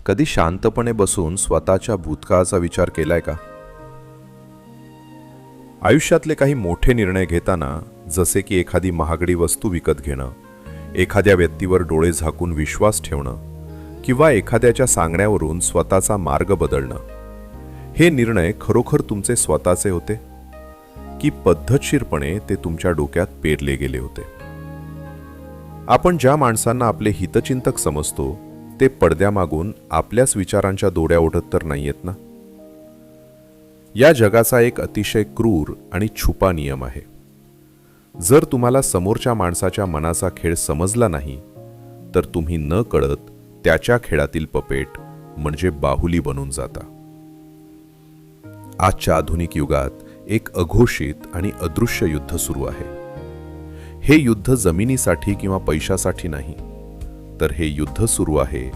कधी शांतपणे बसून स्वतःच्या भूतकाळाचा विचार केलाय का? आयुष्यातले काही मोठे निर्णय घेताना, जसे की एखादी महागडी वस्तू विकत घेणं, एखाद्या व्यक्तीवर डोळे झाकून विश्वास ठेवणं किंवा एखाद्याच्या सांगण्यावरून स्वतःचा मार्ग बदलणं, हे निर्णय खरोखर तुमचे स्वतःचे होते की पद्धतशीरपणे ते तुमच्या डोक्यात पेरले गेले होते? आपण ज्या माणसांना आपले हितचिंतक समजतो ते पडद्यामागून आपल्याच विचारांच्या दोऱ्या ओढत तर नाहीयेत ना? या जगाचा एक अतिशय क्रूर आणि छुपा नियम आहे. जर तुम्हाला समोरच्या माणसाच्या मनाचा खेळ समजला नाही, तर तुम्ही न कळत त्याच्या खेळातील पपेट म्हणजे बाहुली बनून जाता. आजच्या आधुनिक युगात एक अघोषित आणि अदृश्य युद्ध सुरू आहे. हे युद्ध जमिनीसाठी किंवा पैशासाठी नाही, तर हे युद्ध सुरू आहे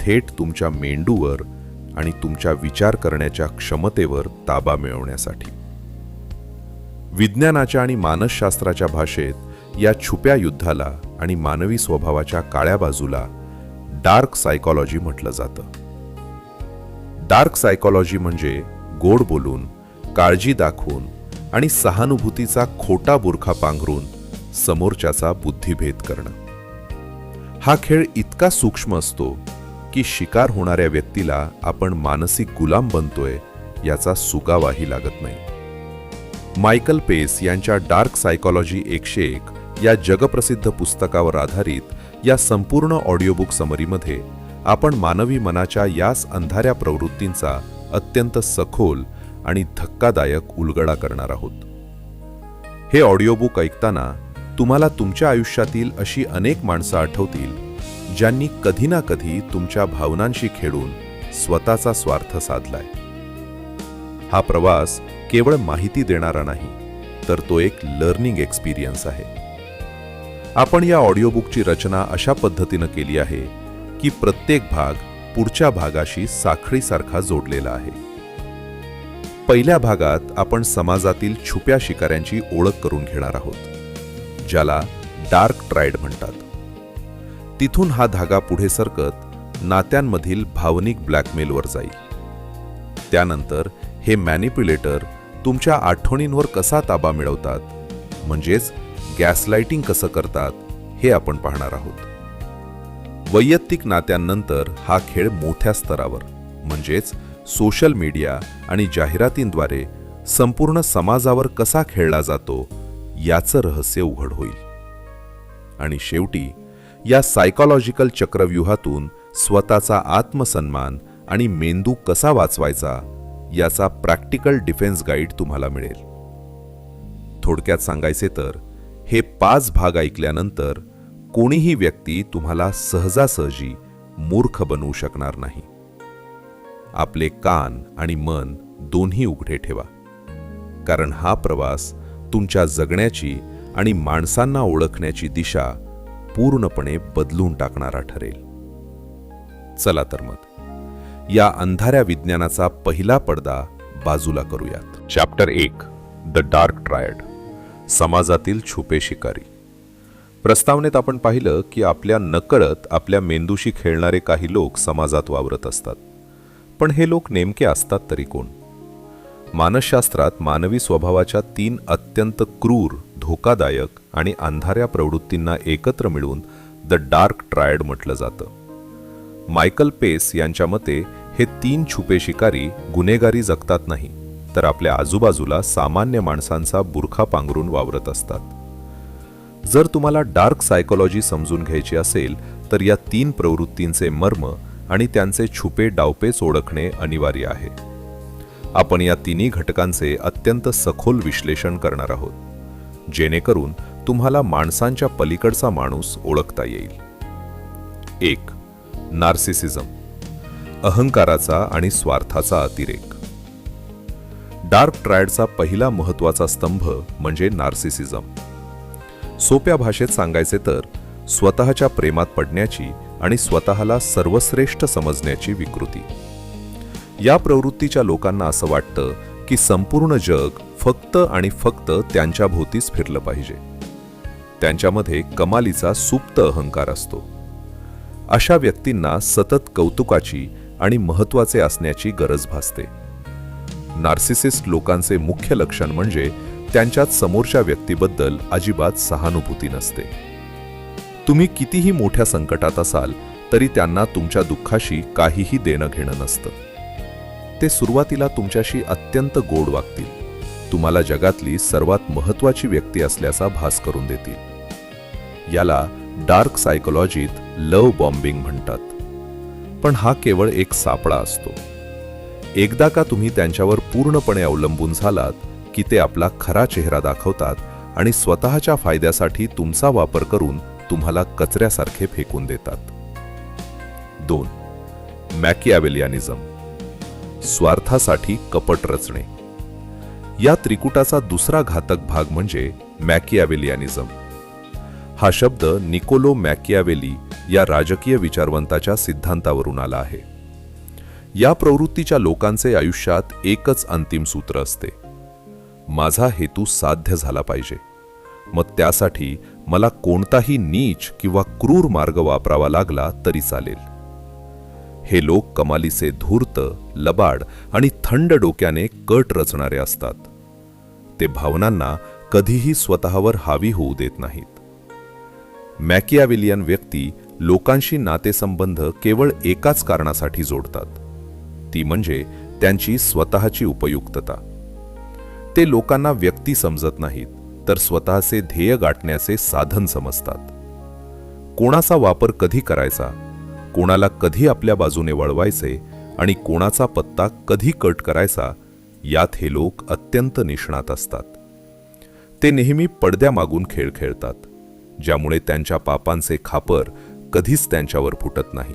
थेट तुमच्या मेंदूवर आणि तुमच्या विचार करण्याच्या क्षमतेवर ताबा मिळवण्यासाठी. विज्ञानाच्या आणि मानसशास्त्राच्या भाषेत या छुप्या युद्धाला आणि मानवी स्वभावाच्या काळ्या बाजूला डार्क सायकॉलॉजी म्हटलं जातं. डार्क सायकॉलॉजी म्हणजे गोड बोलून, काळजी दाखवून आणि सहानुभूतीचा खोटा बुरखा पांघरून समोरच्याचा बुद्धिभेद करणं. हा खेळ इतका सूक्ष्म असतो की शिकार होणाऱ्या व्यक्तीला आपण मानसिक गुलाम बनतोय याचा सुगावाही लागत नाही. मायकल पेस यांच्या डार्क सायकॉलॉजी 101 या जगप्रसिद्ध पुस्तकावर आधारित या संपूर्ण ऑडिओबुक समरीमध्ये आपण मानवी मनाच्या याच अंधाऱ्या प्रवृत्तींचा अत्यंत सखोल आणि धक्कादायक उलगडा करणार आहोत. हे ऑडिओबुक ऐकताना तुम्हाला तुमच्या आयुष्यातील अशी अनेक माणसं आठवतील ज्यांनी कधी ना कधी तुमच्या भावनांशी खेळून स्वतःचा स्वार्थ साधलाय. हा प्रवास केवळ माहिती देणारा नाही, तर तो एक लर्निंग एक्सपिरियन्स आहे. आपण या ऑडिओबुकची रचना अशा पद्धतीनं केली आहे की प्रत्येक भाग पुढच्या भागाशी साखळीसारखा जोडलेला आहे. पहिल्या भागात आपण समाजातील छुप्या शिकाऱ्यांची ओळख करून घेणार आहोत, ज्याला डार्क ट्रायड म्हणतात. तिथून हा धागा पुढे सरकत नात्यांमधील भावनिक ब्लॅकमेलवर जाईल. त्यानंतर हे मॅनिप्युलेटर तुमच्या आठवणींवर कसा ताबा मिळवतात, म्हणजेच गॅसलाइटिंग कसं करतात, हे आपण पाहणार आहोत. वैयक्तिक नात्यांनंतर हा खेळ मोठ्या स्तरावर म्हणजेच सोशल मीडिया आणि जाहिरातींद्वारे संपूर्ण समाजावर कसा खेळला जातो याचं रहस्य उघड होईल. आणि शेवटी या सायकॉलॉजिकल चक्रव्यूहातून स्वतःचा आत्मसन्मान आणि मेंदू कसा वाचवायचा याचा प्रॅक्टिकल डिफेन्स गाईड तुम्हाला मिळेल. थोडक्यात सांगायचे तर हे 5 भाग ऐकल्यानंतर कोणीही व्यक्ती तुम्हाला सहजासहजी मूर्ख बनवू शकणार नाही. आपले कान आणि मन दोन्ही उघडे ठेवा, कारण हा प्रवास तुमच्या जगण्याची आणि माणसांना ओळखण्याची दिशा पूर्णपणे बदलून टाकणारा ठरेल. चला तर मग या अंधाऱ्या विज्ञानाचा पहिला पडदा बाजूला करूयात. चॅप्टर 1, द डार्क ट्रायड, समाजातील छुपे शिकारी. प्रस्तावनेत आपण पाहिलं की आपल्या नकळत आपल्या मेंदूशी खेळणारे काही लोक समाजात वावरत असतात. पण हे लोक नेमके असतात तरी कोण? मानसशास्त्रात मानवी स्वभावाच्या 3 अत्यंत क्रूर, धोकादायक आणि अंधाऱ्या प्रवृत्तींना एकत्र मिळवून द डार्क ट्रायड म्हटलं जातं. मायकल पेस यांच्या मते हे 3 छुपे शिकारी गुन्हेगारी जगतात नाही, तर आपल्या आजूबाजूला सामान्य माणसांचा बुरखा पांघरून वावरत असतात. जर तुम्हाला डार्क सायकॉलॉजी समजून घ्यायची असेल तर या 3 प्रवृत्तींचे मर्म आणि त्यांचे छुपे डावपेच ओळखणे अनिवार्य आहे. आपण या 3 घटकांचे अत्यंत सखोल विश्लेषण करणार आहोत, जेणेकरून तुम्हाला माणसांच्या पलीकडचा माणूस ओळखता येईल. 1. नार्सिसिझम, अहंकाराचा आणि स्वार्थाचा अतिरेक. डार्क ट्रायडचा पहिला महत्त्वाचा स्तंभ म्हणजे नार्सिसिझम. सोप्या भाषेत सांगायचे तर स्वतःच्या प्रेमात पडण्याची आणि स्वतःला सर्वश्रेष्ठ समजण्याची विकृती. या प्रवृत्तीच्या लोकांना असं वाटतं की संपूर्ण जग फक्त आणि फक्त त्यांच्या भोवतीच फिरलं पाहिजे. त्यांच्यामध्ये कमालीचा सुप्त अहंकार असतो. अशा व्यक्तींना सतत कौतुकाची आणि महत्त्वाचे असण्याची गरज भासते. नार्सिसिस्ट लोकांचे मुख्य लक्षण म्हणजे त्यांच्यात समोरच्या व्यक्तीबद्दल अजिबात सहानुभूती नसते. तुम्ही कितीही मोठ्या संकटात असाल तरी त्यांना तुमच्या दुःखाशी काहीही देणं घेणं नसतं. ते सुरुवातीला तुमच्याशी अत्यंत गोड वागतील, तुम्हाला जगातली सर्वात महत्त्वाची व्यक्ती असल्याचा भास करून देतील. याला डार्क सायकोलॉजीत लव्ह बॉम्बिंग म्हणतात. पण हा केवळ एक सापळा असतो. एकदा का तुम्ही त्यांच्यावर पूर्णपणे अवलंबून झालात की ते आपला खरा चेहरा दाखवतात आणि स्वतःच्या फायद्यासाठी तुमचा वापर करून तुम्हाला कचऱ्यासारखे फेकून देतात. 2. मॅकियावेलियानिझम, स्वार्थासाठी कपट रचणे. या त्रिकुटाचा दुसरा घातक भाग म्हणजे मॅकियावेलियानिझम. हा शब्द निकोलो मॅकियावेली या राजकीय विचारवंताच्या सिद्धांतावरून आला आहे. या प्रवृत्तीच्या लोकांचे आयुष्यात एकच अंतिम सूत्र असते: माझा हेतू साध्य झाला पाहिजे, मग त्यासाठी मला कोणताही नीच किंवा क्रूर मार्ग वापरावा लागला तरी चालेल. हे लोक कमालीचे धूर्त, लबाड आणि थंड डोक्याने कट रचणारे असतात. ते भावनांना कधीही स्वतःवर हावी होऊ देत नाहीत. मॅकियावेलियन व्यक्ती लोकांशी नातेसंबंध केवळ एकाच कारणासाठी जोडतात, ती म्हणजे त्यांची स्वतःची उपयुक्तता. ते लोकांना व्यक्ती समजत नाहीत, तर स्वतःचे ध्येय गाठण्याचे साधन समजतात. कोणाचा वापर कधी करायचा, कोणाला कधी आपल्या बाजूने वळवायचे आणि कोणाचा पत्ता कधी कट करायचा, यात हे लोक अत्यंत निष्णात असतात. ते नेहमी पडद्यामागून खेळ खेळतात, ज्यामुळे त्यांच्या पापांचे खापर कधीच त्यांच्यावर फुटत नाही.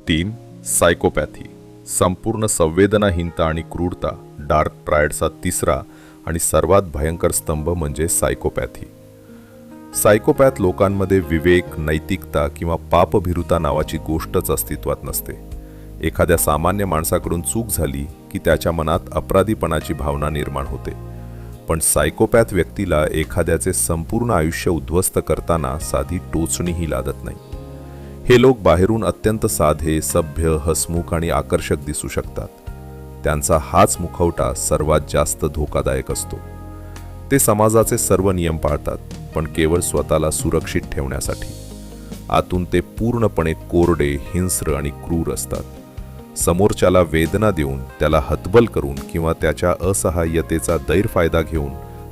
3. सायकोपॅथी, संपूर्ण संवेदनाहीनता आणि क्रूरता. डार्क ट्रायडचा तिसरा आणि सर्वात भयंकर स्तंभ म्हणजे सायकोपॅथी. सायकोपॅथ लोकांमध्ये विवेक, नैतिकता किंवा पापभीरुता नावाची गोष्टच अस्तित्वात नसते. एखाद्या सामान्य माणसाकडून चूक झाली की त्याच्या मनात अपराधीपणाची भावना निर्माण होते. पण सायकोपॅथ व्यक्तीला एखाद्याचे संपूर्ण आयुष्य उद्ध्वस्त करताना साधी टोचणीही लादत नाही. हे लोक बाहेरून अत्यंत साधे, सभ्य, हसमुख आणि आकर्षक दिसू शकतात. त्यांचा हाच मुखवटा सर्वात जास्त धोकादायक असतो. ते समाजाचे सर्व नियम पाळतात, पण केवळ स्वतःला सुरक्षित ठेवण्यासाठी. आतून ते पूर्णपणे कोरडे, हिंस्र आणि क्रूर असतात. समोरच्याला वेदना देऊन, त्याला हतबल करून किंवा त्याच्या असहाय्यतेचा गैरफायदा घेऊन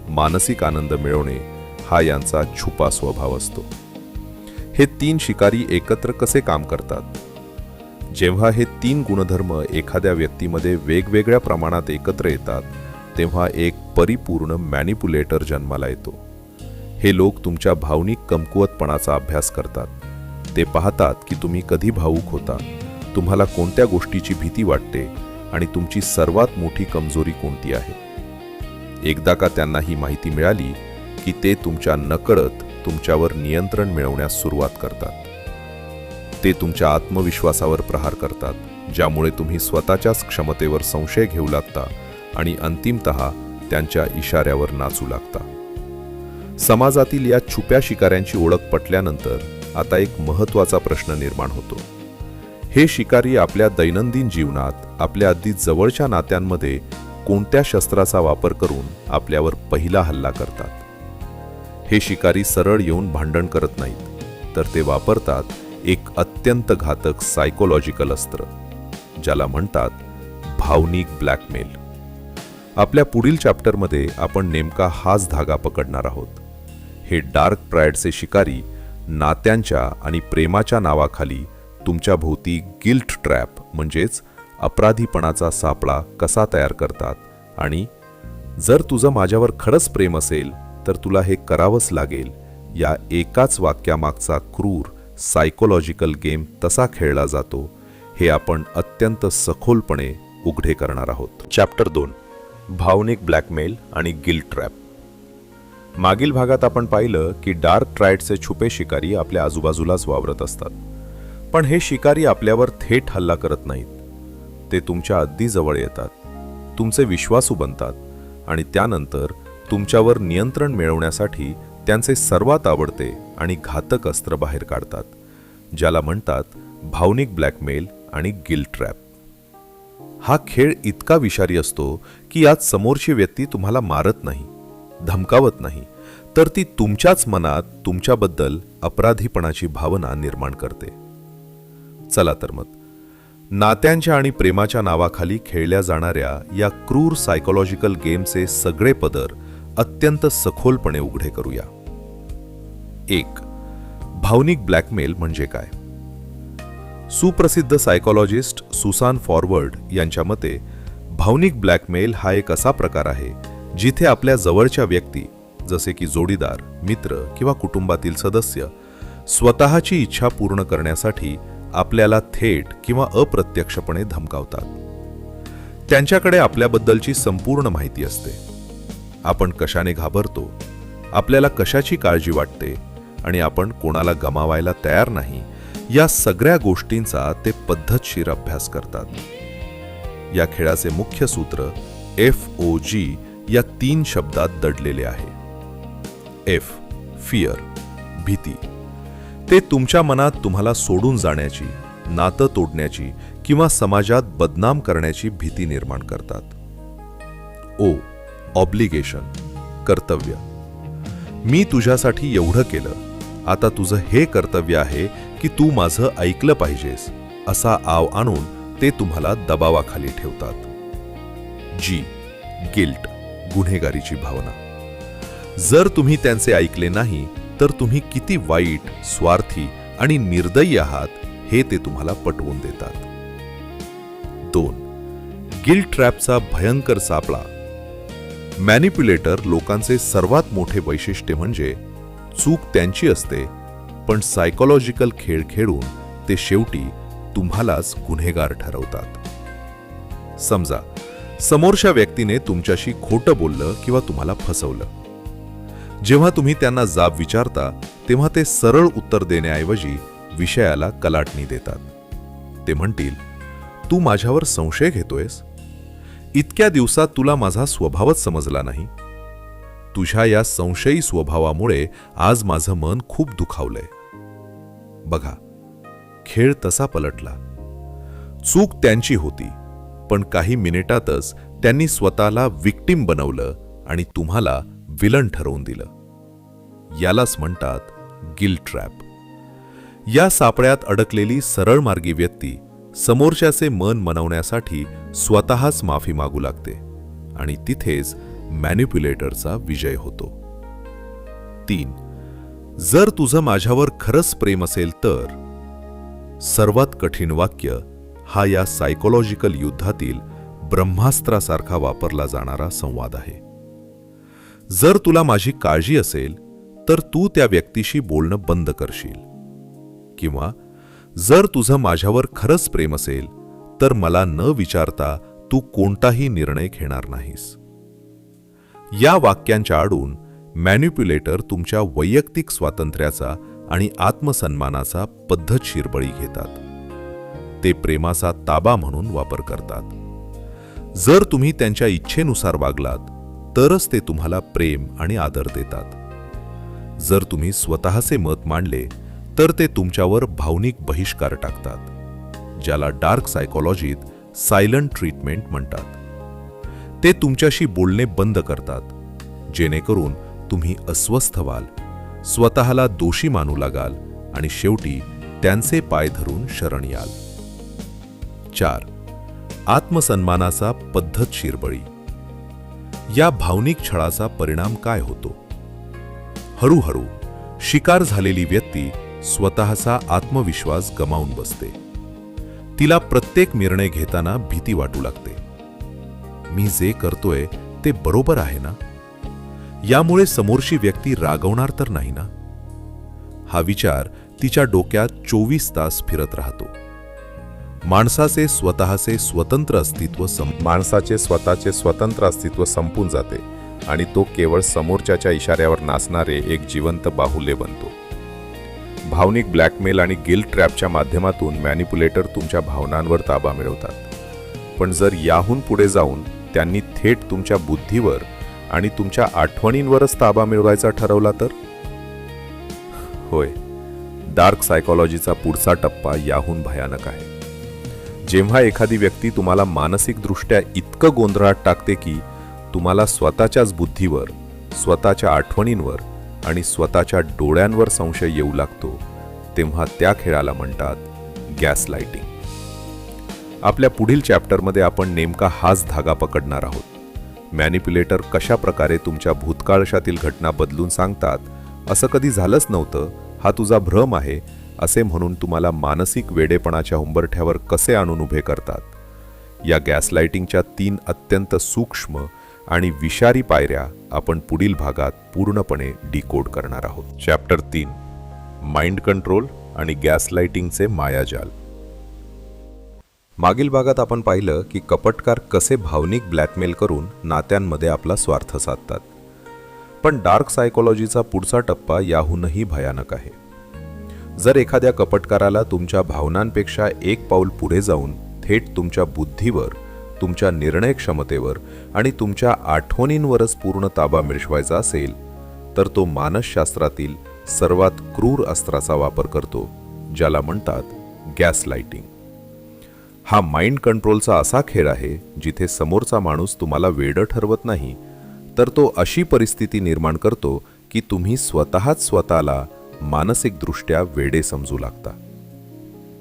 मानसिक आनंद मिळवणे हा यांचा छुपा स्वभाव असतो. हे 3 शिकारी एकत्र कसे काम करतात? जेव्हा हे 3 गुणधर्म एखाद्या व्यक्तीमध्ये वेगवेगळ्या प्रमाणात एकत्र येतात, तेव्हा एक परिपूर्ण मॅनिपुलेटर जन्माला येतो. हे लोक तुमच्या भावनिक कमकुवतपणाचा अभ्यास करतात. ते पाहतात की तुम्ही कधी भावूक होता, तुम्हाला कोणत्या गोष्टीची भीती वाटते आणि तुमची सर्वात मोठी कमजोरी कोणती आहे. एकदा का त्यांना ही माहिती मिळाली की ते तुमच्या नकळत तुमच्यावर नियंत्रण मिळवण्यास सुरुवात करतात. ते तुमच्या आत्मविश्वासावर प्रहार करतात, ज्यामुळे तुम्ही स्वतःच्याच क्षमतेवर संशय घेऊ लागता आणि अंतिमतः त्यांच्या इशाऱ्यावर नाचू लागता. समाजातील या छुप्या शिकाऱ्यांची ओळख पटल्यानंतर आता एक महत्त्वाचा प्रश्न निर्माण होतो. हे शिकारी आपल्या दैनंदिन जीवनात, आपल्या अगदी जवळच्या नात्यांमध्ये कोणत्या शस्त्राचा वापर करून आपल्यावर पहिला हल्ला करतात? हे शिकारी सरळ येऊन भांडण करत नाहीत, तर ते वापरतात एक अत्यंत घातक सायकोलॉजिकल अस्त्र, ज्याला म्हणतात भावनिक ब्लॅकमेल. आपल्या पुढील चॅप्टरमध्ये आपण नेमका हाच धागा पकडणार आहोत. हे डार्क ट्रायडचे शिकारी नात्यांच्या आणि प्रेमाच्या नावाखाली तुमच्या भोवती गिल्ट ट्रॅप म्हणजेच अपराधीपणाचा सापळा कसा तयार करतात आणि जर तुझं माझ्यावर खरंच प्रेम असेल तर तुला हे करावंच लागेल, या एकाच वाक्यामागचा क्रूर सायकोलॉजिकल गेम तसा खेळला जातो, हे आपण अत्यंत सखोलपणे उघडे करणार आहोत. चॅप्टर 2, भावनिक ब्लॅकमेल आणि गिल्ट ट्रॅप. मागील भागात आपण पाहिलं की डार्क ट्रायडचे छुपे शिकारी आपल्या आजूबाजूलाच वावरत असतात. पण हे शिकारी आपल्यावर थेट हल्ला करत नाहीत. ते तुमच्या अगदी जवळ येतात, तुमचे विश्वासू बनतात आणि त्यानंतर तुमच्यावर नियंत्रण मिळवण्यासाठी त्यांचे सर्वात आवडते आणि घातक अस्त्र बाहेर काढतात, ज्याला म्हणतात भावनिक ब्लॅकमेल आणि गिल्ट ट्रॅप. हा खेळ इतका विषारी असतो की यात समोरची व्यक्ती तुम्हाला मारत नाही, धमकावत नाही, तर ती तुमच्याच मनात तुमच्याबद्दल अपराधीपणाची भावना निर्माण करते. चला तर मग नात्यांच्या आणि प्रेमाच्या नावाखाली खेळल्या जाणाऱ्या या क्रूर सायकोलॉजिकल गेमचे सगळे पदर अत्यंत सखोलपणे उघडे करूया. 1. भावनिक ब्लॅकमेल म्हणजे काय? सुप्रसिद्ध सायकोलॉजिस्ट सुसान फॉरवर्ड यांच्या मते भावनिक ब्लॅकमेल हा एक असा प्रकार आहे जिथे आपल्या जवळच्या व्यक्ती जसे की जोडीदार, मित्र किंवा कुटुंबातील सदस्य स्वतःची इच्छा पूर्ण करण्यासाठी आपल्याला थेट किंवा अप्रत्यक्षपणे धमकावतात. त्यांच्याकडे आपल्याबद्दलची संपूर्ण माहिती असते. आपण कशाने घाबरतो, आपल्याला कशाची काळजी वाटते आणि आपण कोणाला गमावायला तयार नाही, या सगळ्या गोष्टींचा ते पद्धतशीर अभ्यास करतात. या खेळाचे मुख्य सूत्र FOG या 3 शब्दात दडलेले आहे. F. फिअर, भीती. ते तुमच्या मनात तुम्हाला सोडून जाण्याची, नातं तोडण्याची किंवा समाजात बदनाम करण्याची भीती निर्माण करतात. O. ऑब्लिगेशन, कर्तव्य. मी तुझ्यासाठी एवढं केलं, आता तुझं हे कर्तव्य आहे की तू माझं ऐकलं पाहिजेस, असा आव आणून ते तुम्हाला दबावाखाली ठेवतात. G. गिल्ट, गुन्हेगारीची भावना. जर तुम्ही त्यांचे ऐकले नाही तर तुम्ही किती वाईट, स्वार्थी आणि निर्दयी आहात हे ते तुम्हाला पटवून देतात. 2. गिल्ट ट्रॅपचा भयंकर सापळा. मॅनिप्युलेटर लोकांचे सर्वात मोठे वैशिष्ट्य म्हणजे चूक त्यांची असते, पण सायकोलॉजिकल खेळ खेळून ते शेवटी तुम्हालाच गुन्हेगार ठरवतात. समजा समोरच्या व्यक्तीने तुमच्याशी खोटं बोललं किंवा तुम्हाला फसवलं. जेव्हा तुम्ही त्यांना जाब विचारता तेव्हा ते सरळ उत्तर देण्याऐवजी विषयाला कलाटणी देतात. ते म्हणतील, तू माझ्यावर संशय घेतोयस? इतक्या दिवसात तुला माझा स्वभावच समजला नाही. तुझ्या या संशयी स्वभावामुळे आज माझं मन खूप दुखावलंय. बघा, खेळ तसा पलटला. चूक त्यांची होती, पण काही मिनिटातच त्यांनी स्वतःला विक्टिम बनवलं आणि तुम्हाला विलन ठरवून दिलं. यालाच म्हणतात गिल्ट ट्रॅप. या सापळ्यात अडकलेली सरळ मार्गी व्यक्ती समोरच्याचे मन मनवण्यासाठी स्वतःच माफी मागू लागते आणि तिथेच मॅनिप्युलेटरचा विजय होतो. 3. जर तुझं माझ्यावर खरंच प्रेम असेल तर. सर्वात कठीण वाक्य हा या सायकोलॉजिकल युद्धातील ब्रह्मास्त्रासारखा वापरला जाणारा संवाद आहे. जर तुला माझी काळजी असेल तर तू त्या व्यक्तीशी बोलणं बंद करशील, किंवा जर तुझं माझ्यावर खरंच प्रेम असेल तर मला न विचारता तू कोणताही निर्णय घेणार नाहीस. या वाक्यांच्या आडून मॅनिप्युलेटर तुमच्या वैयक्तिक स्वातंत्र्याचा आणि आत्मसन्मानाचा पद्धतशीर बळी घेतात. ते प्रेमाचा ताबा म्हणून वापर करतात. जर तुम्ही त्यांच्या इच्छेनुसार वागलात तरच ते तुम्हाला प्रेम आणि आदर देतात. जर तुम्ही स्वतःचे मत मांडले तर ते तुमच्यावर भावनिक बहिष्कार टाकतात, ज्याला डार्क सायकोलॉजीत सायलंट ट्रीटमेंट म्हणतात. ते तुमच्याशी बोलणे बंद करतात, जेणेकरून तुम्ही अस्वस्थ व्हाल, स्वतःला दोषी मानू लागाल आणि शेवटी त्यांचे पाय धरून शरण याल. 4. आत्मसन्मानाचा पद्धतशीर बळी. या भावनिक छळाचा परिणाम काय होतो? हळूहळू शिकार झालेली व्यक्ती स्वतःचा आत्मविश्वास गमावून बसते. तिला प्रत्येक निर्णय घेताना भीती वाटू लागते. मी जे करतोय ते बरोबर आहे ना? यामुळे समोरची व्यक्ती रागवणार तर नाही ना? हा विचार तिच्या डोक्यात 24 तास फिरत राहतो. माणसाचे स्वतःचे स्वतंत्र अस्तित्व संपून जाते आणि तो केवळ समोरच्याच्या इशाऱ्यावर नाचणारे एक जिवंत बाहुल्य बनतो. भावनिक ब्लॅकमेल आणि गिल्ट ट्रॅपच्या माध्यमातून मॅनिप्युलेटर तुमच्या भावनांवर ताबा मिळवतात. पण जर याहून पुढे जाऊन त्यांनी थेट तुमच्या बुद्धीवर आणि तुमच्या आठवणींवरच ताबा मिळवायचा ठरवला तर? होय, डार्क सायकोलॉजीचा पुढचा टप्पा याहून भयानक आहे. जेव्हा एखादी व्यक्ती तुम्हाला मानसिकदृष्ट्या इतकं गोंधळात टाकते की तुम्हाला स्वतःच्याच बुद्धीवर, स्वतःच्या आठवणींवर आणि स्वतःच्या डोळ्यांवर संशय येऊ लागतो, तेव्हा त्या खेळाला म्हणतात गॅसलाइटिंग. आपल्या पुढील चॅप्टरमध्ये आपण नेमका हाच धागा पकडणार आहोत. मॅनिप्युलेटर कशा प्रकारे तुमच्या भूतकाळातील घटना बदलून सांगतात, असं कधी झालंच नव्हतं, हा तुझा भ्रम आहे, असे म्हणून तुम्हाला मानसिक वेडेपणाच्या उंबरठ्यावर कसे आणून उभे करतात. या गॅसलाइटिंगच्या 3 अत्यंत सूक्ष्म आणि विषारी पायऱ्या आपण पुढील भागात पूर्णपणे डिकोड करणार आहोत. चॅप्टर 3, माइंड कंट्रोल आणि गॅसलाइटिंगचे मायाजाल. मागील भागात आपण पाहिलं की कपटकार कसे भावनिक ब्लॅकमेल करून नात्यांमध्ये आपला स्वार्थ साधतात. पण डार्क सायकोलॉजीचा पुढचा टप्पा याहूनही भयानक आहे. जर एखाद्या कपटकाराला तुमच्या भावनांपेक्षा एक पाऊल पुढे जाऊन थेट तुमच्या बुद्धीवर, तुमच्या निर्णय क्षमतेवर आणि तुमच्या आठवणींवरच पूर्ण ताबा मिळवायचा असेल, तर तो मानसशास्त्रातील सर्वात क्रूर अस्त्राचा वापर करतो, ज्याला म्हणतात गॅसलाइटिंग. हा माइंड कंट्रोलचा असा खेळ आहे जिथे समोरचा माणूस तुम्हाला वेडं ठरवत नाही, तर तो अशी परिस्थिती निर्माण करतो की तुम्ही स्वतःच स्वतःला मानसिकदृष्ट्या वेडे समजू लागता.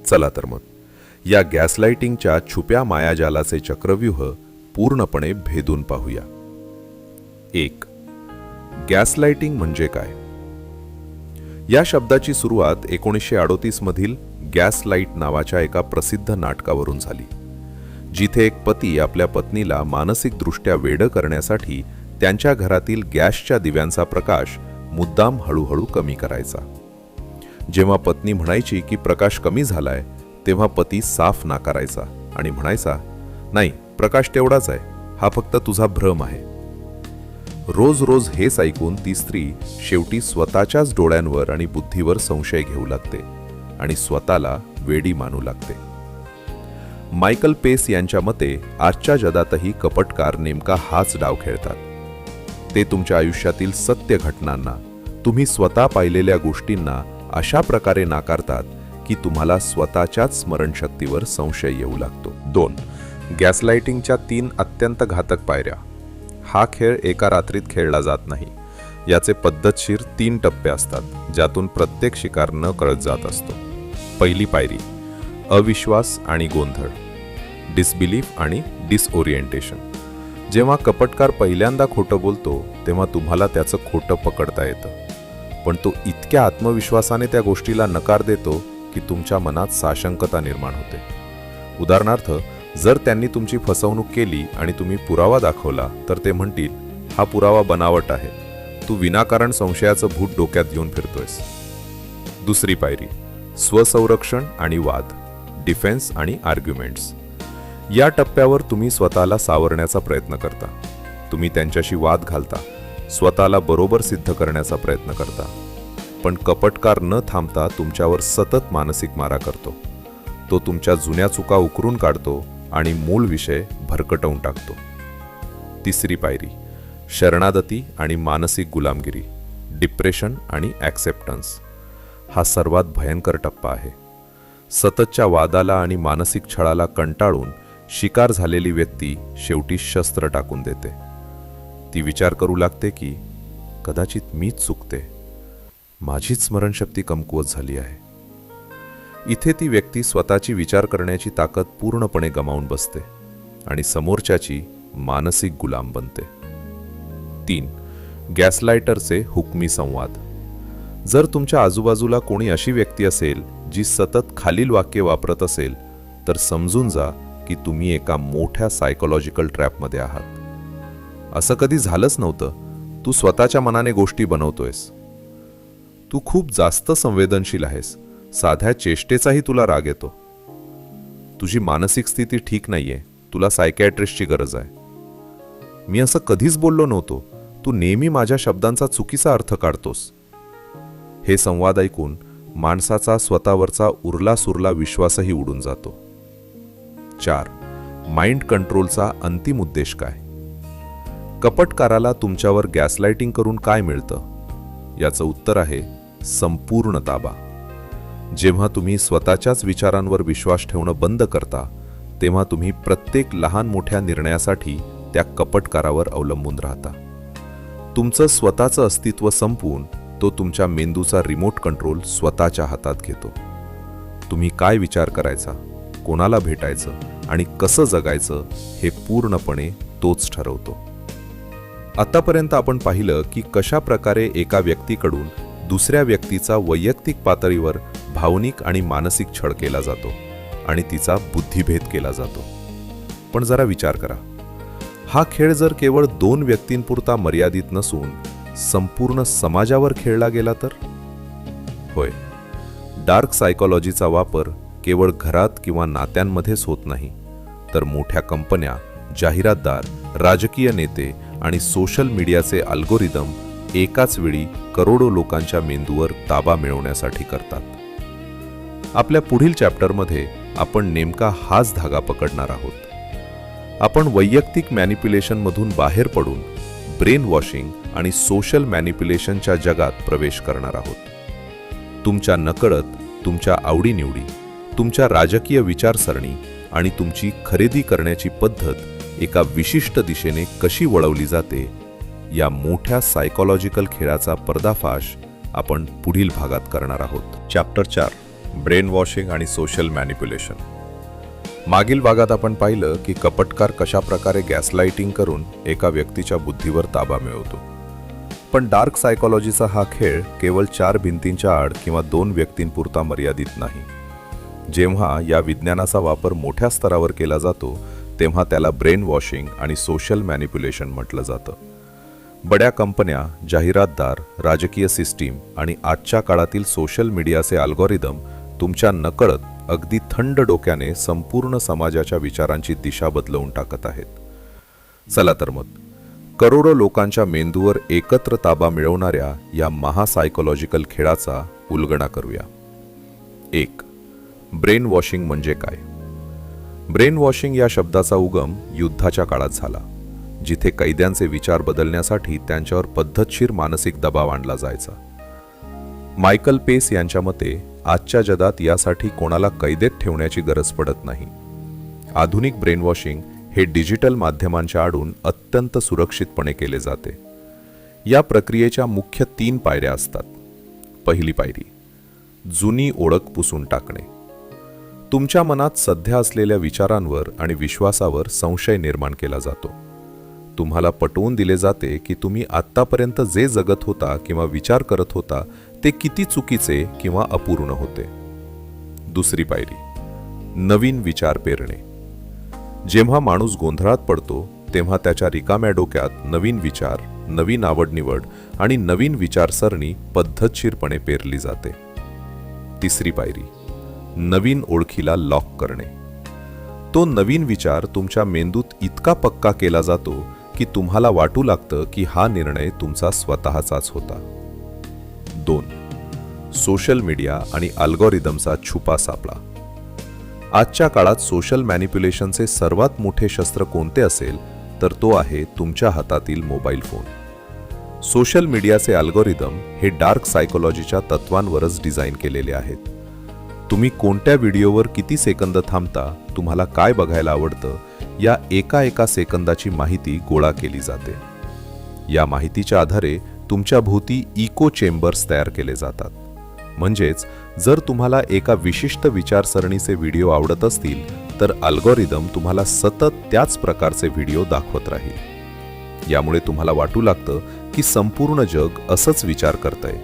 चला तर मग या गॅसलाइटिंगच्या छुप्या मायाजालाचे चक्रव्यूह पूर्णपणे भेदून पाहूया. 1. गॅसलाइटिंग म्हणजे काय? या शब्दाची सुरुवात 1938 मधील गॅसलाइट नावाच्या एका प्रसिद्ध नाटकावरून झाली, जिथे एक पती आपल्या पत्नीला मानसिकदृष्ट्या वेडं करण्यासाठी त्यांच्या घरातील गॅसच्या दिव्यांचा प्रकाश मुद्दाम हळूहळू कमी करायचा. जेव्हा पत्नी म्हणायची की प्रकाश कमी झालाय, तेव्हा पती साफ नाकारायचा आणि म्हणायचा, नाही, प्रकाश तेवढाच आहे, हा फक्त तुझा भ्रम आहे. रोज रोज हेच ऐकून ती स्त्री शेवटी स्वतःच्याच डोळ्यांवर आणि बुद्धीवर संशय घेऊ लागते आणि स्वतःला वेडी मानू लागते. मायकल पेस यांच्या मते आजच्या जगातही कपटकार नेमका हाच डाव खेळतात. ते तुमच्या आयुष्यातील सत्य घटनांना, तुम्ही स्वतः पाहिलेल्या गोष्टींना अशा प्रकारे नाकारतात की तुम्हाला स्वतःच्याच स्मरणशक्तीवर संशय येऊ लागतो. 2. गॅसलाइटिंगच्या 3 अत्यंत घातक पायऱ्या. हा खेळ एका रात्रीत खेळला जात नाही. याचे पद्धतशीर 3 टप्पे असतात, ज्यातून प्रत्येक शिकार न कळत जात असतो. पहिली पायरी, अविश्वास आणि गोंधळ, डिसबिलीफ आणि डिसओरिएंटेशन. जेव्हा कपटकार पहिल्यांदा खोटं बोलतो, तेव्हा तुम्हाला त्याचं खोटं पकडता येतं, पण तो इतक्या आत्मविश्वासाने त्या गोष्टीला नकार देतो की तुमच्या मनात साशंकता निर्माण होते. उदाहरणार्थ, जर त्यांनी तुमची फसवणूक केली आणि तुम्ही पुरावा दाखवला, तर ते म्हणतील, हा पुरावा बनावट आहे, तू विनाकारण संशयाचं भूत डोक्यात घेऊन फिरतोयस. दुसरी पायरी, स्वसंरक्षण आणि वाद, डिफेन्स आणि आर्ग्युमेंट्स. या टप्प्यावर तुम्ही स्वतःला सावरण्याचा प्रयत्न करता. तुम्ही त्यांच्याशी वाद घालता, स्वतःला बरोबर सिद्ध करण्याचा प्रयत्न करता. पण कपटकार न थांबता तुमच्यावर सतत मानसिक मारा करतो. तो तुमच्या जुन्या चुका उकरून काढतो आणि मूळ विषय भरकटवून टाकतो. तिसरी पायरी, शरणागती आणि मानसिक गुलामगिरी, डिप्रेशन आणि ॲक्सेप्टन्स. हा सर्वात भयंकर टप्पा आहे. सततच्या वादाला आणि मानसिक छळाला कंटाळून शिकार झालेली व्यक्ती शेवटी शस्त्र टाकून देते. ती विचार करू लागते की कदाचित मीच चुकते, माझीच स्मरणशक्ती कमकुवत झाली आहे. इथे ती व्यक्ती स्वतःची विचार करण्याची ताकद पूर्णपणे गमावून बसते आणि समोरच्याची मानसिक गुलाम बनते. 3. गॅसलाइटरचे हुकमी संवाद. जर तुमच्या आजूबाजूला कोणी अशी व्यक्ती असेल जी सतत खालील वाक्य वापरत असेल, तर समजून जा की तुम्ही एका मोठ्या सायकोलॉजिकल ट्रॅपमध्ये आहात. असं कधी झालंच नव्हतं, तू स्वतःच्या मनाने गोष्टी बनवतोयस, तू खूप जास्त संवेदनशील आहेस, साध्या चेष्टेचाही तुला राग येतो, तुझी मानसिक स्थिती ठीक नाहीये, तुला सायकॅट्रिस्टची गरज आहे, मी असं कधीच बोललो नव्हतो, तू नेहमी माझ्या शब्दांचा चुकीचा अर्थ काढतोस. हे संवाद ऐकून माणसाचा स्वतःवरचा उरला सुरला विश्वासही उडून जातो. 4. माइंड कंट्रोलचा अंतिम उद्देश काय? कपटकाराला तुमच्यावर गॅसलाइटिंग करून काय मिळतं? याचं उत्तर आहे संपूर्ण ताबा. जेव्हा तुम्ही स्वतःच्याच विचारांवर विश्वास ठेवणं बंद करता, तेव्हा तुम्ही प्रत्येक लहान मोठ्या निर्णयासाठी त्या कपटकारावर अवलंबून राहता. तुमचं स्वतःचं अस्तित्व संपवून तो तुमच्या मेंदूचा रिमोट कंट्रोल स्वतःच्या हातात घेतो. तुम्ही काय विचार करायचा, कोणाला भेटायचं आणि कसं जगायचं हे पूर्णपणे तोच ठरवतो. आतापर्यंत आपण पाहिलं की कशा प्रकारे एका व्यक्तीकडून दुसऱ्या व्यक्तीचा वैयक्तिक पातळीवर भावनिक आणि मानसिक छळ केला जातो आणि तिचा बुद्धिभेद केला जातो. पण जरा विचार करा, हा खेळ जर केवळ 2 व्यक्तींपुरता मर्यादित नसून संपूर्ण समाजावर खेळला गेला तर? होय, डार्क सायकोलॉजीचा वापर केवळ घरात किंवा नात्यांमध्येच होत नाही, तर मोठ्या कंपन्या, जाहिरातदार, राजकीय नेते आणि सोशल मीडियाचे अल्गोरिदम एकाच वेळी करोडो लोकांच्या मेंदूवर ताबा मिळवण्यासाठी करतात. आपल्या पुढील चॅप्टरमध्ये आपण नेमका हाच धागा पकडणार आहोत. आपण वैयक्तिक मॅनिप्युलेशनमधून बाहेर पडून ब्रेन वॉशिंग आणि सोशल मॅनिप्युलेशनच्या जगात प्रवेश करणार आहोत. तुमच्या नकळत तुमच्या आवडीनिवडी, तुमच्या राजकीय विचारसरणी आणि तुमची खरेदी करण्याची पद्धत एका विशिष्ट दिशेने कशी वळवली जाते, या मोठ्या सायकोलॉजिकल खेळाचा पर्दाफाश आपण पुढील भागात करणार आहोत. चॅप्टर 4, ब्रेन वॉशिंग आणि सोशल मॅनिप्युलेशन. मागील भागात आपण पाहिलं की कपटकार कशा प्रकारे गॅसलाइटिंग करून एका व्यक्तीच्या बुद्धीवर ताबा मिळवतो. पण डार्क सायकोलॉजीचा हा खेळ केवळ 4 भिंतींच्या आड किंवा 2 व्यक्तींपुरता मर्यादित नाही. जेव्हा या विज्ञानाचा वापर मोठ्या स्तरावर केला जातो तेव्हा त्याला ब्रेन वॉशिंग आणि सोशल मॅनिप्युलेशन म्हटलं जातं. बड्या कंपन्या, जाहिरातदार, राजकीय सिस्टीम आणि आजच्या काळातील सोशल मीडियाचे अल्गोरिदम तुमच्या नकळत अगदी थंड डोक्याने संपूर्ण समाजाच्या विचारांची दिशा बदलवून टाकत आहेत. चला तर मग करोडो लोकांच्या मेंदूवर एकत्र ताबा मिळवणाऱ्या या महासायकोलॉजिकल खेळाचा उलगडा करूया. 1. ब्रेन वॉशिंग म्हणजे काय? ब्रेन वॉशिंग या शब्दाचा उगम युद्धाच्या काळात झाला, जिथे कैद्यांचे विचार बदलण्यासाठी त्यांच्यावर पद्धतशीर मानसिक दबाव आणला जायचा. मायकल पेस यांच्या मते आजच्या जगात यासाठी कोणाला कैदेत ठेवण्याची गरज पडत नाही. आधुनिक ब्रेन वॉशिंग हे डिजिटल माध्यमांच्या आडून अत्यंत सुरक्षितपणे केले जाते. या प्रक्रियेच्या मुख्य 3 पायऱ्या असतात. पहिली पायरी, जुनी ओळख पुसून टाकणे. तुमच्या मनात सध्या असलेल्या विचारांवर आणि विश्वासावर संशय निर्माण केला जातो. तुम्हाला पटवून दिले जाते की तुम्ही आत्तापर्यंत जे जगत होता किंवा विचार करत होता ते किती चुकीचे किंवा अपूर्ण होते. दुसरी पायरी, नवीन विचार पेरणे. जेव्हा माणूस गोंधळात पडतो तेव्हा त्याच्या रिकाम्या डोक्यात नवीन विचार, नवीन आवडनिवड आणि नवीन विचारसरणी पद्धतशीरपणे पेरली जाते. तिसरी पायरी, नवीन ओळखीला लॉक करणे. तो नवीन विचार तुमच्या मेंदूत इतका पक्का केला जातो की तुम्हाला वाटू लागतं की हा निर्णय तुमचा स्वतःचाच होता. 2. सोशल मीडिया आणि अल्गोरिदमचा छुपा सापळा. आजच्या काळात सोशल मॅनिप्युलेशनचे सर्वात मोठे शस्त्र कोणते असेल तर तो आहे तुमच्या हातातील मोबाईल फोन. सोशल मीडियाचे अल्गोरिदम हे डार्क सायकोलॉजीच्या तत्वांवरच डिझाईन केलेले आहेत. तुम्ही कोणत्या व्हिडिओवर किती सेकंद थांबता, तुम्हाला काय बघायला आवडतं, या एका सेकंदाची माहिती गोळा केली जाते. या माहितीच्या आधारे तुमच्या भोवती इको चेंबर्स तयार केले जातात. म्हणजेच जर तुम्हाला एका विशिष्ट विचारसरणीचे व्हिडिओ आवडत असतील तर अल्गोरिदम तुम्हाला सतत त्याच प्रकारचे व्हिडिओ दाखवत राहील. यामुळे तुम्हाला वाटू लागतं की संपूर्ण जग असंच विचार करतंय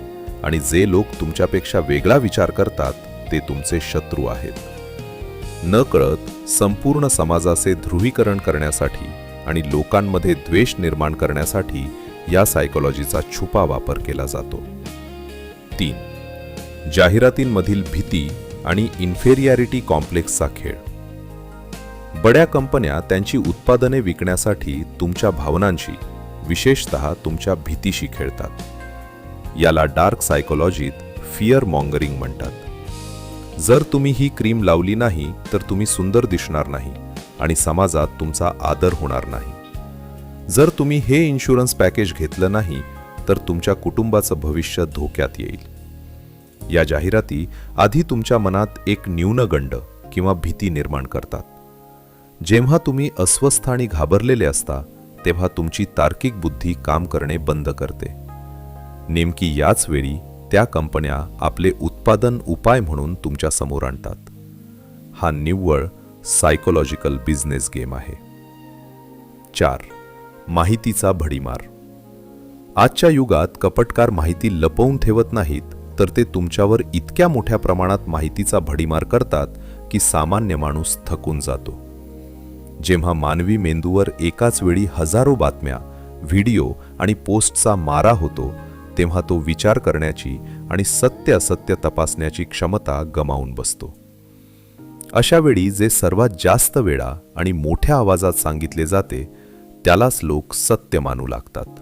आणि जे लोक तुमच्यापेक्षा वेगळा विचार करतात ते तुमचे शत्रू आहेत. नकळत संपूर्ण समाजाचे ध्रुवीकरण करण्यासाठी आणि लोकांमध्ये द्वेष निर्माण करण्यासाठी या सायकोलॉजीचा छुपा वापर केला जातो. 3. जाहिरातींमधील भीती आणि इन्फेरियरिटी कॉम्प्लेक्सचा खेळ. बड्या कंपन्या त्यांची उत्पादने विकण्यासाठी तुमच्या भावनांशी, विशेषतः तुमच्या भीतीशी खेळतात. याला डार्क सायकोलॉजीत फिअर मॉंगरिंग म्हणतात. जर तुम्ही ही क्रीम लावली नाही तर तुम्ही सुंदर दिसणार नाही आणि समाजात तुमचा आदर होणार नाही. जर तुम्ही हे इन्शुरन्स पॅकेज घेतलं नाही तर तुमच्या कुटुंबाचं भविष्य धोक्यात येईल. या जाहिराती आधी तुमच्या मनात एक न्यूनगंड किंवा भीती निर्माण करतात. जेव्हा तुम्ही अस्वस्थ आणि घाबरलेले असता तेव्हा तुमची तार्किक बुद्धी काम करणे बंद करते. नेमकी याच वेळी त्या कंपन्या आपले उत्पादन उपाय म्हणून तुमच्या समोर आणतात. हा निव्वळ सायकोलॉजिकल बिझनेस गेम आहे. 4. माहितीचा भडीमार. आजच्या युगात कपटकार माहिती लपवून ठेवत नाहीत, तर ते तुमच्यावर इतक्या मोठ्या प्रमाणात माहितीचा भडीमार करतात की सामान्य माणूस थकून जातो. जेव्हा मानवी मेंदूवर एकाच वेळी हजारो बातम्या, व्हिडिओ आणि पोस्टचा मारा होतो, तेव्हा तो विचार करण्याची आणि सत्य असत्य तपासण्याची क्षमता गमावून बसतो. अशा वेळी जे सर्वात जास्त वेळा आणि मोठ्या आवाजात सांगितले जाते त्यालाच लोक सत्य मानू लागतात.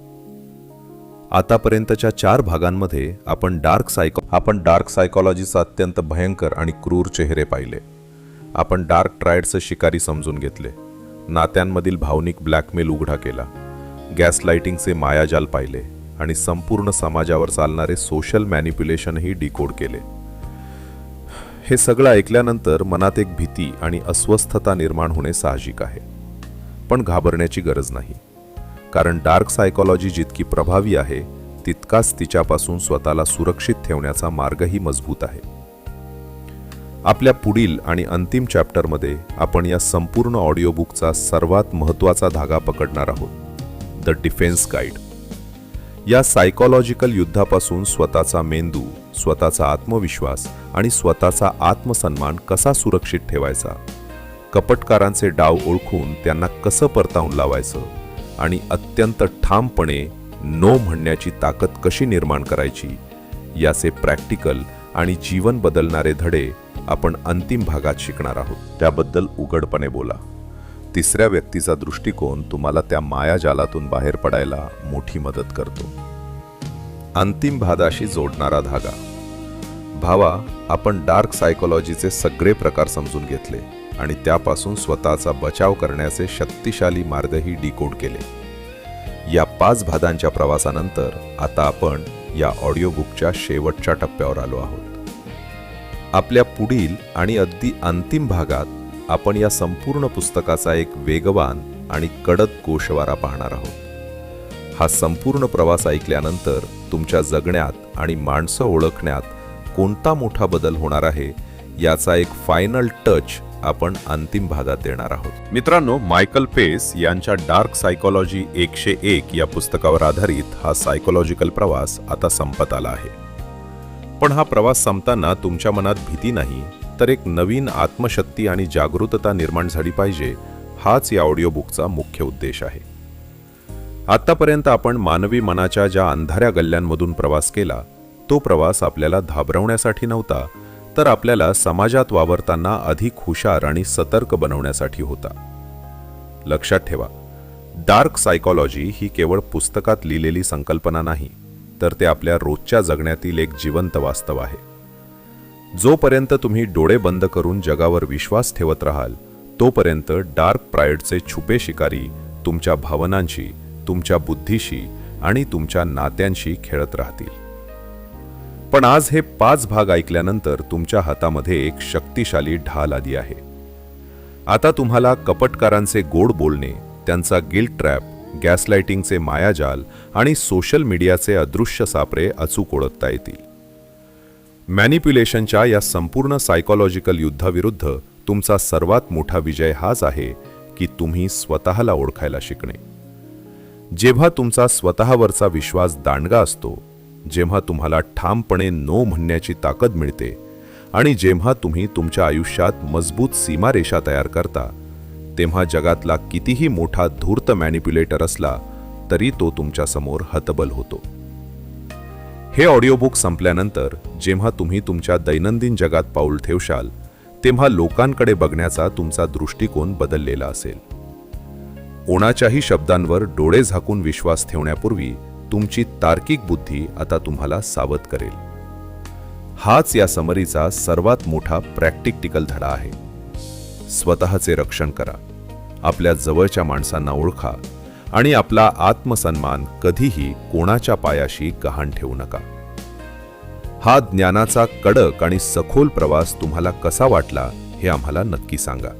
आतापर्यंतच्या 4 भागांमध्ये आपण डार्क सायकॉलॉजीचा अत्यंत भयंकर आणि क्रूर चेहरे पाहिले. आपण डार्क ट्रायडचे शिकारी समजून घेतले, नात्यांमधील भावनिक ब्लॅकमेल उघडा केला, गॅसलाइटिंगचे मायाजाल पाहिले आणि संपूर्ण समाजावर चालणारे सोशल मॅनिप्युलेशनही डिकोड केले. हे सगळं ऐकल्यानंतर मनात एक भीती आणि अस्वस्थता निर्माण होणे साहजिक आहे. पण घाबरण्याची गरज नाही, कारण डार्क सायकॉलॉजी जितकी प्रभावी आहे तितकाच तिच्यापासून स्वतःला सुरक्षित ठेवण्याचा मार्गही मजबूत आहे. आपल्या पुढील आणि अंतिम चॅप्टरमध्ये आपण या संपूर्ण ऑडिओबुकचा सर्वात महत्त्वाचा धागा पकडणार आहोत, द डिफेन्स गाईड. या सायकॉलॉजिकल युद्धापासून स्वतःचा मेंदू, स्वतःचा आत्मविश्वास आणि स्वतःचा आत्मसन्मान कसा सुरक्षित ठेवायचा, कपटकारांचे डाव ओळखून त्यांना कसं परतावून लावायचं आणि अत्यंत ठामपणे नो म्हणण्याची ताकद कशी निर्माण करायची, याचे प्रॅक्टिकल आणि जीवन बदलणारे धडे आपण अंतिम भागात शिकणार आहोत. त्याबद्दल उघडपणे बोला. 3ऱ्या व्यक्तीचा दृष्टिकोन तुम्हाला त्या मायाजालातून बाहेर पडायला मोठी मदत करतो. अंतिम भागाशी जोडणारा धागा. भावा, आपण डार्क सायकॉलॉजीचे सगळे प्रकार समजून घेतले आणि त्यापासून स्वतःचा बचाव करण्याचे शक्तिशाली मार्गही डिकोड केले. या 5 भागांच्या प्रवासानंतर आता आपण या ऑडिओबुकच्या शेवटच्या टप्प्यावर आलो आहोत. आपल्या पुढील आणि अगदी अंतिम भागात आपण या संपूर्ण पुस्तकाचा एक वेगवान आणि कडक गोषवारा पाहणार आहोत. हा संपूर्ण प्रवास ऐकल्यानंतर तुमच्या जगण्यात आणि माणसं ओळखण्यात कोणता मोठा बदल होणार आहे याचा एक फायनल टच आपण अंतिम भागात देणार आहोत. मित्रांनो, मायकल पेस यांच्या डार्क सायकॉलॉजी 101 या पुस्तकावर आधारित हा सायकॉलॉजिकल प्रवास आता संपत आला आहे. पण हा प्रवास संपताना तुमच्या मनात भीती नाही, तर एक नवीन आत्मशक्ती आणि जागरूकता निर्माण झाली पाहिजे, हाच या ऑडिओबुकचा मुख्य उद्देश आहे. आतापर्यंत आपण मानवी मनाच्या ज्या अंधाऱ्या गल्ल्यांमधून प्रवास केला, तो प्रवास आपल्याला घाबरवण्यासाठी नव्हता, तर आपल्याला समाजात वावरताना अधिक हुशार आणि सतर्क बनवण्यासाठी होता. लक्षात ठेवा, डार्क सायकॉलॉजी ही केवळ पुस्तकात लिहिलेली संकल्पना नाही, तर ते आपल्या रोजच्या जगण्यातील एक जिवंत वास्तव आहे. जोपर्यंत तुम्ही डोळे बंद करून जगावर विश्वास ठेवत राहाल, तोपर्यंत डार्क प्राइडचे छुपे शिकारी तुमच्या भावनांशी, तुमच्या बुद्धीशी आणि तुमच्या नात्यांशी खेळत राहतील. पण आज हे 5 भाग ऐकल्यानंतर तुमच्या हातामध्ये एक शक्तिशाली ढाल आली आहे. आता तुम्हाला कपटकारांचे गोड बोलणे, त्यांचा गिल्ट ट्रॅप, गॅसलाइटिंगचे मायाजाल आणि सोशल मीडियाचे अदृश्य सापळे अचूक ओळखता येतील. मॅनिप्युलेशनच्या या संपूर्ण सायकॉलॉजिकल युद्धाविरुद्ध तुमचा सर्वात मोठा विजय हाच आहे की तुम्ही स्वतःला ओळखायला शिकणे. जेव्हा तुमचा स्वतःवरचा विश्वास दांडगा असतो, जेव्हा तुम्हाला ठामपणे नो म्हणण्याची ताकद मिळते आणि जेव्हा तुम्ही तुमच्या आयुष्यात मजबूत सीमारेषा तयार करता, तेव्हा जगातला कितीही मोठा धूर्त मॅनिप्युलेटर असला तरी तो तुमच्या समोर हतबल होतो. हे ऑडिओबुक संपल्यानंतर जेव्हा तुम्ही तुमच्या दैनंदिन जगात पाऊल ठेवशाल, तेव्हा लोकांकडे बघण्याचा तुमचा दृष्टिकोन बदललेला असेल. कोणाच्याही शब्दांवर डोळे झाकून विश्वास ठेवण्यापूर्वी तुमची तार्किक बुद्धी आता तुम्हाला सावध करेल. हाच या समरीचा सर्वात मोठा प्रॅक्टिकल धडा आहे. स्वतःचे रक्षण करा, आपल्या जवळच्या माणसांना ओळखा आणि आपला आत्मसन्मान कधीही कोणाच्या पायाशी गहाण ठेवू नका. हा ज्ञानाचा कडक आणि सखोल प्रवास तुम्हाला कसा वाटला हे आम्हाला नक्की सांगा.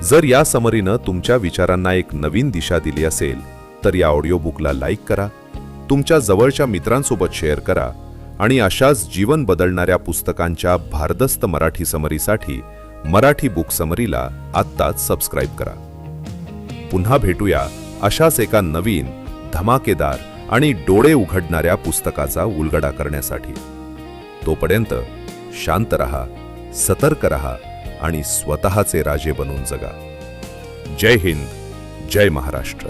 जर या समरीनं तुमच्या विचारांना एक नवीन दिशा दिली असेल तर या ऑडिओ बुकला लाईक करा, तुमच्या जवळच्या मित्रांसोबत शेअर करा आणि अशाच जीवन बदलणाऱ्या पुस्तकांच्या भारदस्त मराठी समरीसाठी मराठी बुक समरीला आत्ताच सबस्क्राईब करा. पुन्हा भेटूया अशाच एका नवीन, धमाकेदार आणि डोळे उघडणाऱ्या पुस्तकाचा उलगडा करण्यासाठी. तोपर्यंत शांत रहा, सतर्क रहा आणि स्वतःचे राजे बनून जगा. जय हिंद, जय महाराष्ट्र.